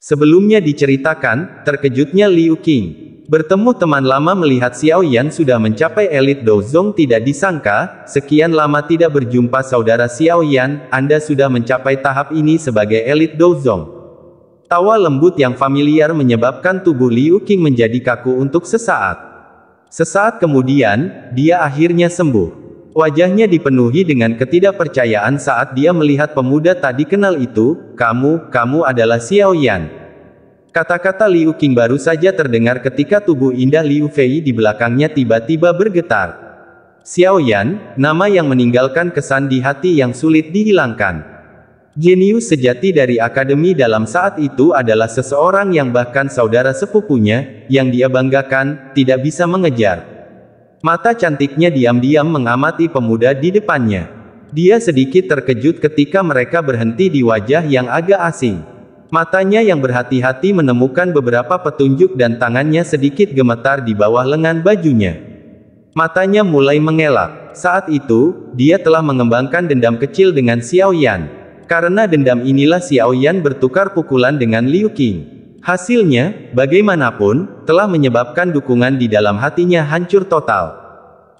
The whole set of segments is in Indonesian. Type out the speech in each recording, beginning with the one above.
Sebelumnya diceritakan, terkejutnya Liu Qing. Bertemu teman lama melihat Xiao Yan sudah mencapai elit Dozong tidak disangka, sekian lama tidak berjumpa saudara Xiao Yan, Anda sudah mencapai tahap ini sebagai elit Dozong. Tawa lembut yang familiar menyebabkan tubuh Liu Qing menjadi kaku untuk sesaat. Sesaat kemudian, dia akhirnya sembuh. Wajahnya dipenuhi dengan ketidakpercayaan saat dia melihat pemuda tak dikenal itu, kamu adalah Xiao Yan. Kata-kata Liu Qing baru saja terdengar ketika tubuh indah Liu Fei di belakangnya tiba-tiba bergetar. Xiao Yan, nama yang meninggalkan kesan di hati yang sulit dihilangkan. Jenius sejati dari akademi dalam saat itu adalah seseorang yang bahkan saudara sepupunya, yang dia banggakan, tidak bisa mengejar. Mata cantiknya diam-diam mengamati pemuda di depannya. Dia sedikit terkejut ketika mereka berhenti di wajah yang agak asing. Matanya yang berhati-hati menemukan beberapa petunjuk dan tangannya sedikit gemetar di bawah lengan bajunya. Matanya mulai mengelak. Saat itu, dia telah mengembangkan dendam kecil dengan Xiao Yan. Karena dendam inilah Xiao Yan bertukar pukulan dengan Liu Qing. Hasilnya, bagaimanapun, telah menyebabkan dukungan di dalam hatinya hancur total.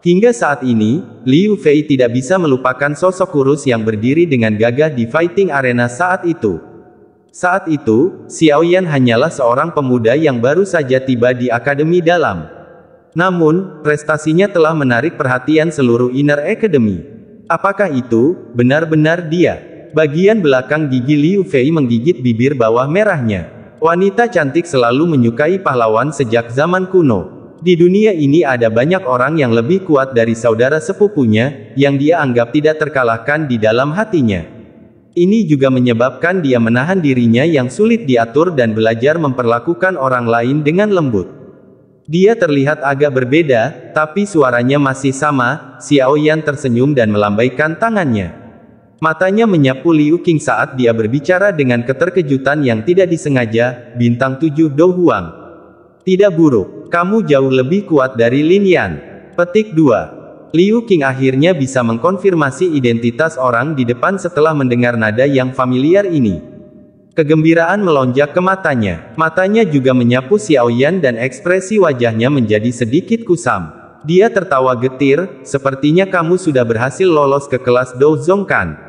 Hingga saat ini, Liu Fei tidak bisa melupakan sosok kurus yang berdiri dengan gagah di fighting arena saat itu. Saat itu, Xiao Yan hanyalah seorang pemuda yang baru saja tiba di akademi dalam. Namun, prestasinya telah menarik perhatian seluruh Inner Academy. Apakah itu benar-benar dia? Bagian belakang gigi Liu Fei menggigit bibir bawah merahnya. Wanita cantik selalu menyukai pahlawan sejak zaman kuno. Di dunia ini ada banyak orang yang lebih kuat dari saudara sepupunya, yang dia anggap tidak terkalahkan di dalam hatinya. Ini juga menyebabkan dia menahan dirinya yang sulit diatur dan belajar memperlakukan orang lain dengan lembut. Dia terlihat agak berbeda, tapi suaranya masih sama. Xiao Yan tersenyum dan melambaikan tangannya. Matanya menyapu Liu Qing saat dia berbicara dengan keterkejutan yang tidak disengaja, bintang 7 Do Huang. Tidak buruk, kamu jauh lebih kuat dari Lin Yan. Petik 2. Liu Qing akhirnya bisa mengkonfirmasi identitas orang di depan setelah mendengar nada yang familiar ini. Kegembiraan melonjak ke matanya. Matanya juga menyapu Xiao Yan dan ekspresi wajahnya menjadi sedikit kusam. Dia tertawa getir, sepertinya kamu sudah berhasil lolos ke kelas Dozong kan?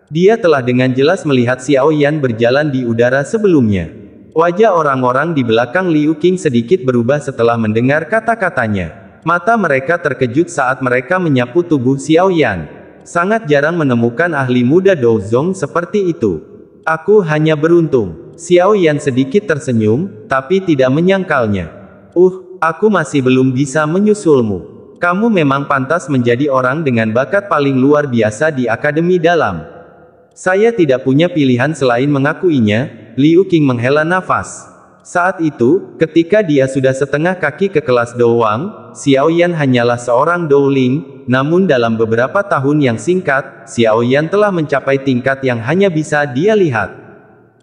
Dia telah dengan jelas melihat Xiao Yan berjalan di udara sebelumnya. Wajah orang-orang di belakang Liu Qing sedikit berubah setelah mendengar kata-katanya. Mata mereka terkejut saat mereka menyapu tubuh Xiao Yan. Sangat jarang menemukan ahli muda Dozong seperti itu. Aku hanya beruntung. Xiao Yan sedikit tersenyum, tapi tidak menyangkalnya. Aku masih belum bisa menyusulmu. Kamu memang pantas menjadi orang dengan bakat paling luar biasa di akademi dalam. Saya tidak punya pilihan selain mengakuinya. Liu Qing menghela nafas. Saat itu, ketika dia sudah setengah kaki ke kelas Dowang, Xiao Yan hanyalah seorang Dowling, namun dalam beberapa tahun yang singkat, Xiao Yan telah mencapai tingkat yang hanya bisa dia lihat.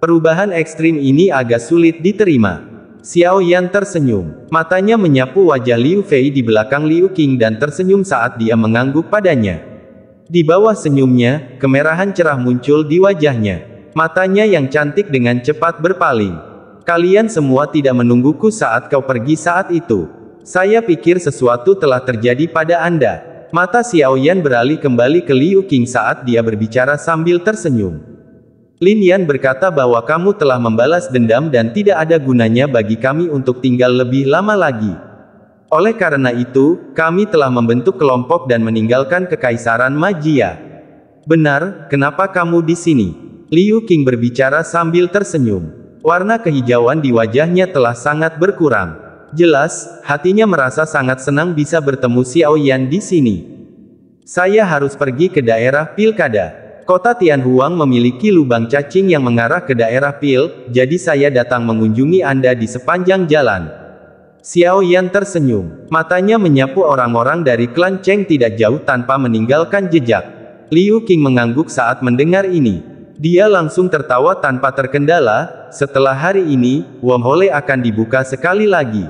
Perubahan ekstrim ini agak sulit diterima. Xiao Yan tersenyum. Matanya menyapu wajah Liu Fei di belakang Liu Qing dan tersenyum saat dia mengangguk padanya. Di bawah senyumnya, kemerahan cerah muncul di wajahnya. Matanya yang cantik dengan cepat berpaling. Kalian semua tidak menungguku saat kau pergi saat itu. Saya pikir sesuatu telah terjadi pada Anda. Mata Xiao Yan beralih kembali ke Liu Qing saat dia berbicara sambil tersenyum. Lin Yan berkata bahwa kamu telah membalas dendam dan tidak ada gunanya bagi kami untuk tinggal lebih lama lagi. Oleh karena itu, kami telah membentuk kelompok dan meninggalkan kekaisaran Magia. Benar, kenapa kamu di sini? Liu Qing berbicara sambil tersenyum. Warna kehijauan di wajahnya telah sangat berkurang. Jelas, hatinya merasa sangat senang bisa bertemu Xiao Yan di sini. Saya harus pergi ke daerah pilkada. Kota Tianhuang memiliki lubang cacing yang mengarah ke daerah Pil, jadi saya datang mengunjungi Anda di sepanjang jalan. Xiao Yan tersenyum. Matanya menyapu orang-orang dari klan Cheng tidak jauh tanpa meninggalkan jejak. Liu Qing mengangguk saat mendengar ini. Dia langsung tertawa tanpa terkendala. Setelah hari ini, wormhole akan dibuka sekali lagi.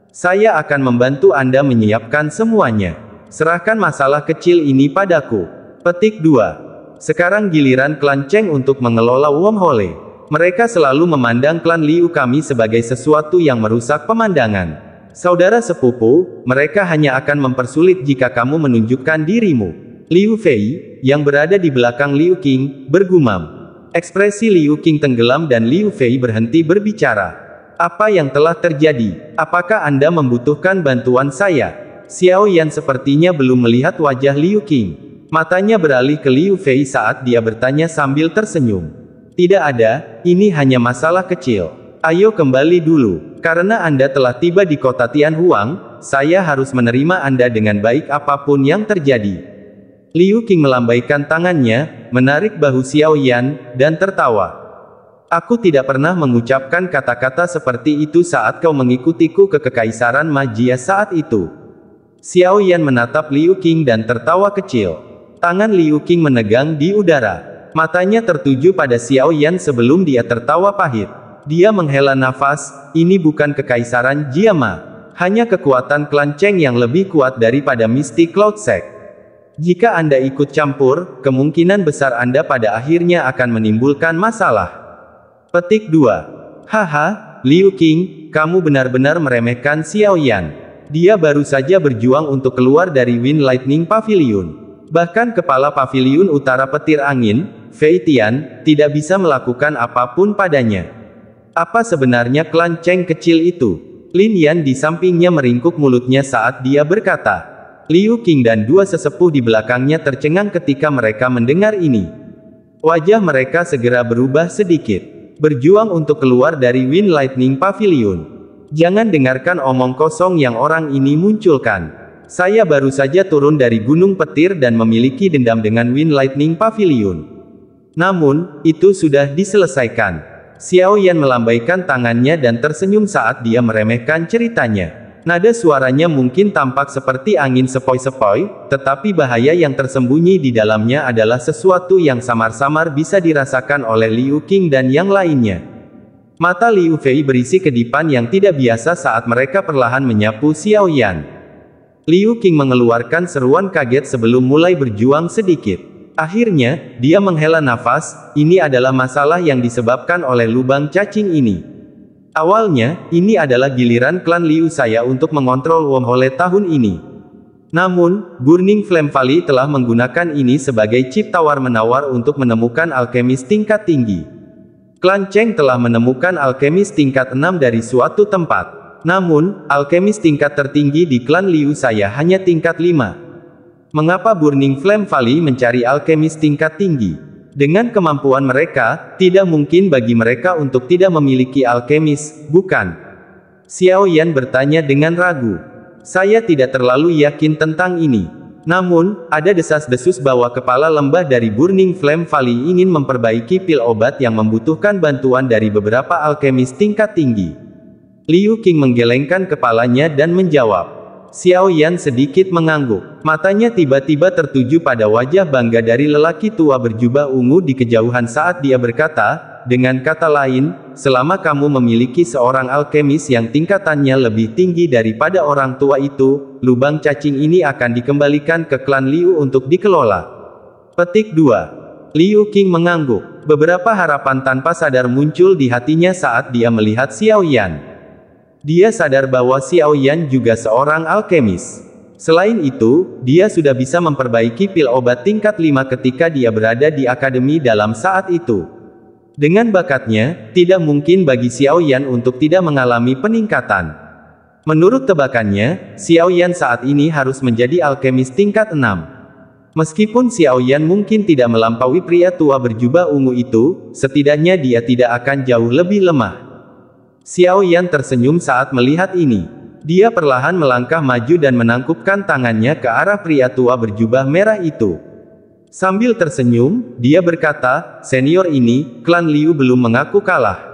Saya akan membantu Anda menyiapkan semuanya. Serahkan masalah kecil ini padaku. Petik 2. Sekarang giliran klan Cheng untuk mengelola wormhole. Mereka selalu memandang klan Liu kami sebagai sesuatu yang merusak pemandangan. Saudara sepupu, mereka hanya akan mempersulit jika kamu menunjukkan dirimu. Liu Fei, yang berada di belakang Liu Qing, bergumam. Ekspresi Liu Qing tenggelam dan Liu Fei berhenti berbicara. Apa yang telah terjadi? Apakah Anda membutuhkan bantuan saya? Xiao Yan sepertinya belum melihat wajah Liu Qing. Matanya beralih ke Liu Fei saat dia bertanya sambil tersenyum. Tidak ada, ini hanya masalah kecil. Ayo kembali dulu. Karena Anda telah tiba di kota Tianhuang, saya harus menerima Anda dengan baik apapun yang terjadi. Liu Qing melambaikan tangannya, menarik bahu Xiao Yan, dan tertawa. Aku tidak pernah mengucapkan kata-kata seperti itu saat kau mengikutiku ke kekaisaran Magia saat itu. Xiao Yan menatap Liu Qing dan tertawa kecil. Tangan Liu Qing menegang di udara. Matanya tertuju pada Xiao Yan sebelum dia tertawa pahit. Dia menghela nafas, ini bukan kekaisaran Jiama. Hanya kekuatan klan Cheng yang lebih kuat daripada Mystic Cloud Sect. Jika Anda ikut campur, kemungkinan besar Anda pada akhirnya akan menimbulkan masalah. Petik 2. Haha, Liu Qing, kamu benar-benar meremehkan Xiao Yan. Dia baru saja berjuang untuk keluar dari Wind Lightning Pavilion. Bahkan kepala paviliun utara petir angin, Fei Tian, tidak bisa melakukan apapun padanya. Apa sebenarnya klan Cheng kecil itu? Lin Yan di sampingnya meringkuk mulutnya saat dia berkata. Liu Qing dan dua sesepuh di belakangnya tercengang ketika mereka mendengar ini. Wajah mereka segera berubah sedikit. Berjuang untuk keluar dari Wind Lightning Pavilion. Jangan dengarkan omong kosong yang orang ini munculkan. Saya baru saja turun dari Gunung Petir dan memiliki dendam dengan Wind Lightning Pavilion. Namun, itu sudah diselesaikan. Xiao Yan melambaikan tangannya dan tersenyum saat dia meremehkan ceritanya. Nada suaranya mungkin tampak seperti angin sepoi-sepoi, tetapi bahaya yang tersembunyi di dalamnya adalah sesuatu yang samar-samar bisa dirasakan oleh Liu Qing dan yang lainnya. Mata Liu Fei berisi kedipan yang tidak biasa saat mereka perlahan menyapu Xiao Yan. Liu Qing mengeluarkan seruan kaget sebelum mulai berjuang sedikit. Akhirnya, dia menghela nafas, ini adalah masalah yang disebabkan oleh lubang cacing ini. Awalnya, ini adalah giliran klan Liu saya untuk mengontrol wormhole tahun ini. Namun, Burning Flame Valley telah menggunakan ini sebagai chip tawar-menawar untuk menemukan alkemis tingkat tinggi. Klan Cheng telah menemukan alkemis tingkat 6 dari suatu tempat. Namun, alkemis tingkat tertinggi di klan Liu saya hanya tingkat 5. Mengapa Burning Flame Valley mencari alkemis tingkat tinggi? Dengan kemampuan mereka, tidak mungkin bagi mereka untuk tidak memiliki alkemis, bukan? Xiao Yan bertanya dengan ragu. Saya tidak terlalu yakin tentang ini. Namun, ada desas-desus bahwa kepala lembah dari Burning Flame Valley ingin memperbaiki pil obat yang membutuhkan bantuan dari beberapa alkemis tingkat tinggi. Liu Qing menggelengkan kepalanya dan menjawab. Xiao Yan sedikit mengangguk. Matanya tiba-tiba tertuju pada wajah bangga dari lelaki tua berjubah ungu di kejauhan saat dia berkata, dengan kata lain, selama kamu memiliki seorang alkemis yang tingkatannya lebih tinggi daripada orang tua itu, lubang cacing ini akan dikembalikan ke klan Liu untuk dikelola. Petik 2. Liu Qing mengangguk. Beberapa harapan tanpa sadar muncul di hatinya saat dia melihat Xiao Yan. Dia sadar bahwa Xiao Yan juga seorang alkemis. Selain itu, dia sudah bisa memperbaiki pil obat tingkat 5 ketika dia berada di akademi dalam saat itu. Dengan bakatnya, tidak mungkin bagi Xiao Yan untuk tidak mengalami peningkatan. Menurut tebakannya, Xiao Yan saat ini harus menjadi alkemis tingkat 6. Meskipun Xiao Yan mungkin tidak melampaui pria tua berjubah ungu itu, setidaknya dia tidak akan jauh lebih lemah. Xiao Yan tersenyum saat melihat ini. Dia perlahan melangkah maju dan menangkupkan tangannya ke arah pria tua berjubah merah itu. Sambil tersenyum, dia berkata, senior ini, klan Liu belum mengaku kalah.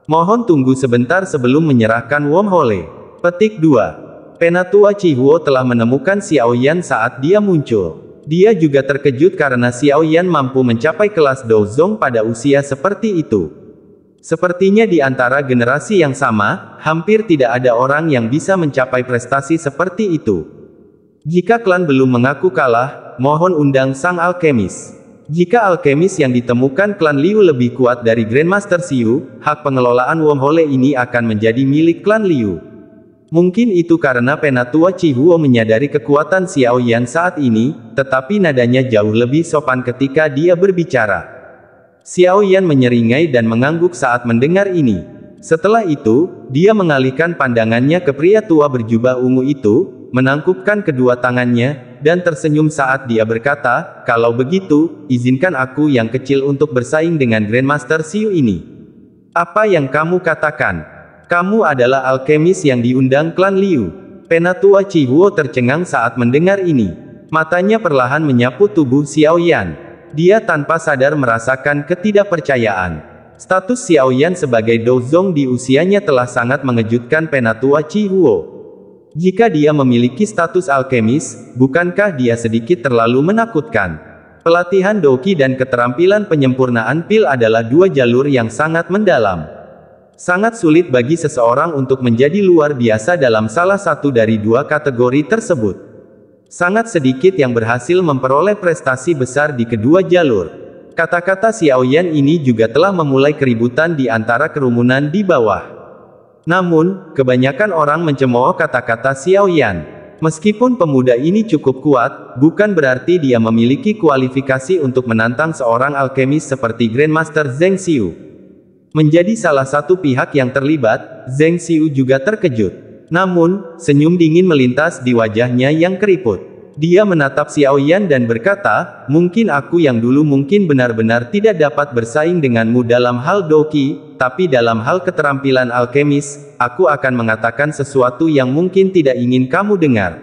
Mohon tunggu sebentar sebelum menyerahkan wormhole. Petik 2. Penatua Chihuo telah menemukan Xiao Yan saat dia muncul. Dia juga terkejut karena Xiao Yan mampu mencapai kelas Douzong pada usia seperti itu. Sepertinya di antara generasi yang sama, hampir tidak ada orang yang bisa mencapai prestasi seperti itu. Jika klan belum mengaku kalah, mohon undang sang alkemis. Jika alkemis yang ditemukan klan Liu lebih kuat dari Grandmaster Xiu, hak pengelolaan wormhole ini akan menjadi milik klan Liu. Mungkin itu karena Penatua Chihuo menyadari kekuatan Xiao Yan saat ini, tetapi nadanya jauh lebih sopan ketika dia berbicara. Xiao Yan menyeringai dan mengangguk saat mendengar ini. Setelah itu, dia mengalihkan pandangannya ke pria tua berjubah ungu itu, menangkupkan kedua tangannya, dan tersenyum saat dia berkata, "Kalau begitu, izinkan aku yang kecil untuk bersaing dengan Grandmaster Xiu ini." "Apa yang kamu katakan? Kamu adalah alkemis yang diundang klan Liu." Penatua Chihuo tercengang saat mendengar ini. Matanya perlahan menyapu tubuh Xiao Yan. Dia tanpa sadar merasakan ketidakpercayaan. Status Xiao Yan sebagai Dozong di usianya telah sangat mengejutkan Penatua Chihuo. Jika dia memiliki status alkemis, bukankah dia sedikit terlalu menakutkan? Pelatihan Doqi dan keterampilan penyempurnaan pil adalah dua jalur yang sangat mendalam. Sangat sulit bagi seseorang untuk menjadi luar biasa dalam salah satu dari dua kategori tersebut. Sangat sedikit yang berhasil memperoleh prestasi besar di kedua jalur. Kata-kata Xiao Yan ini juga telah memulai keributan di antara kerumunan di bawah. Namun, kebanyakan orang mencemooh kata-kata Xiao Yan. Meskipun pemuda ini cukup kuat, bukan berarti dia memiliki kualifikasi untuk menantang seorang alkemis seperti Grandmaster Zheng Xiu. Menjadi salah satu pihak yang terlibat, Zheng Xiu juga terkejut. Namun, senyum dingin melintas di wajahnya yang keriput. Dia menatap Xiao Yan dan berkata, "Mungkin aku yang dulu mungkin benar-benar tidak dapat bersaing denganmu dalam hal Doqi, tapi dalam hal keterampilan alkemis, aku akan mengatakan sesuatu yang mungkin tidak ingin kamu dengar.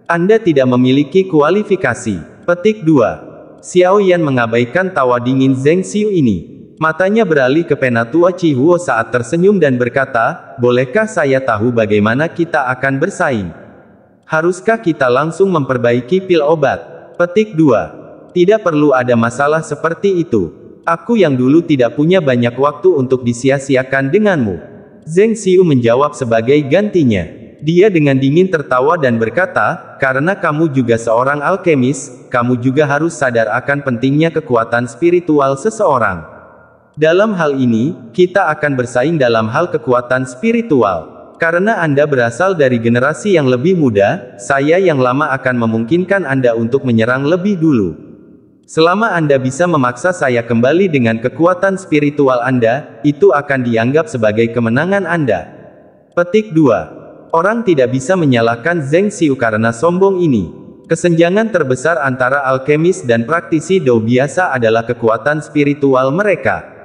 Anda tidak memiliki kualifikasi." Petik 2. Xiao Yan mengabaikan tawa dingin Zheng Xiu ini. Matanya beralih ke Penatua Chihuo saat tersenyum dan berkata, "Bolehkah saya tahu bagaimana kita akan bersaing? Haruskah kita langsung memperbaiki pil obat?" Petik 2. Tidak perlu ada masalah seperti itu. Aku yang dulu tidak punya banyak waktu untuk disia-siakan denganmu. Zheng Xiu menjawab sebagai gantinya. Dia dengan dingin tertawa dan berkata, "Karena kamu juga seorang alkemis, kamu juga harus sadar akan pentingnya kekuatan spiritual seseorang. Dalam hal ini, kita akan bersaing dalam hal kekuatan spiritual. Karena Anda berasal dari generasi yang lebih muda, saya yang lama akan memungkinkan Anda untuk menyerang lebih dulu. Selama Anda bisa memaksa saya kembali dengan kekuatan spiritual Anda, itu akan dianggap sebagai kemenangan Anda." Petik 2. Orang tidak bisa menyalahkan Zheng Xiu karena sombong ini. Kesenjangan terbesar antara alkemis dan praktisi Dao biasa adalah kekuatan spiritual mereka.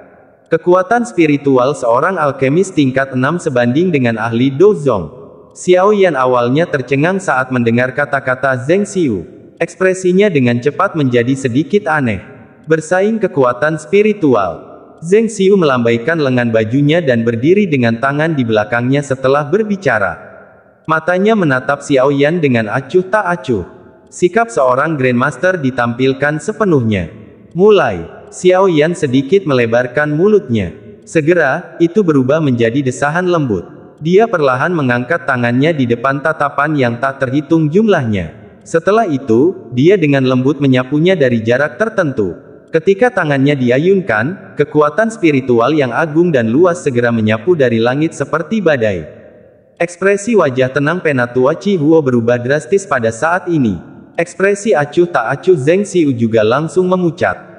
Kekuatan spiritual seorang alkemis tingkat 6 sebanding dengan ahli Dozong. Xiao Yan awalnya tercengang saat mendengar kata-kata Zheng Xiu. Ekspresinya dengan cepat menjadi sedikit aneh. Bersaing kekuatan spiritual. Zheng Xiu melambaikan lengan bajunya dan berdiri dengan tangan di belakangnya setelah berbicara. Matanya menatap Xiao Yan dengan acuh tak acuh. Sikap seorang Grandmaster ditampilkan sepenuhnya. Mulai. Xiao Yan sedikit melebarkan mulutnya. Segera, itu berubah menjadi desahan lembut. Dia perlahan mengangkat tangannya di depan tatapan yang tak terhitung jumlahnya. Setelah itu, dia dengan lembut menyapunya dari jarak tertentu. Ketika tangannya diayunkan, kekuatan spiritual yang agung dan luas segera menyapu dari langit seperti badai. Ekspresi wajah tenang Penatua Chihuo berubah drastis pada saat ini. Ekspresi acuh tak acuh Zheng Xiu juga langsung memucat.